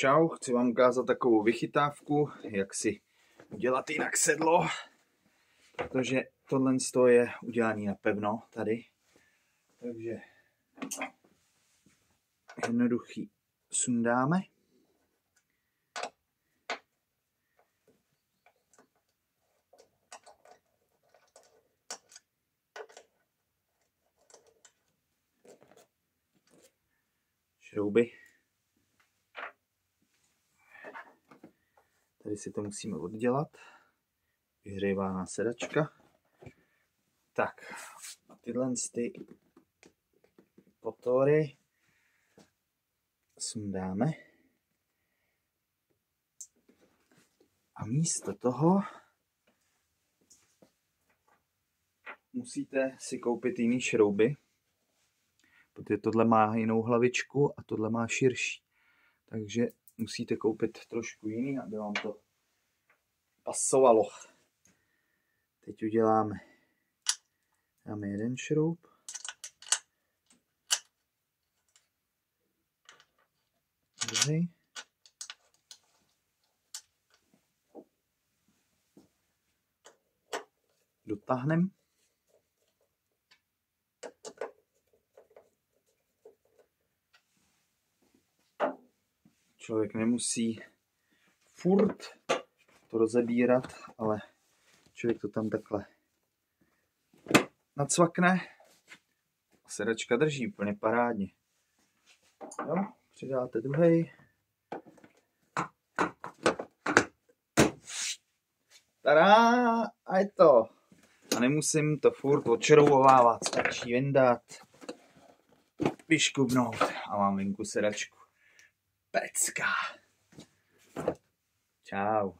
Čau, chci vám ukázat takovou vychytávku, jak si udělat jinak sedlo, protože tohle je udělané napevno tady. Takže jednoduchý sundáme. Šrouby. Tady si to musíme oddělat. Vyhřívaná sedačka. Tak, a tyhle ty potory sundáme. A místo toho musíte si koupit jiný šrouby, protože tohle má jinou hlavičku a tohle má širší. Takže musíte koupit trošku jiný, aby vám to pasovalo. Teď dáme jeden šroub. Druhý. Dotáhneme. Člověk nemusí furt to rozebírat, ale člověk to tam takhle nacvakne a sedačka drží úplně parádně. Jo, přidáte druhý. Tada! A je to. A nemusím to furt odšroubovávat, stačí vyndat, vyškubnout a mám venku sedačku. Pecka. Čau.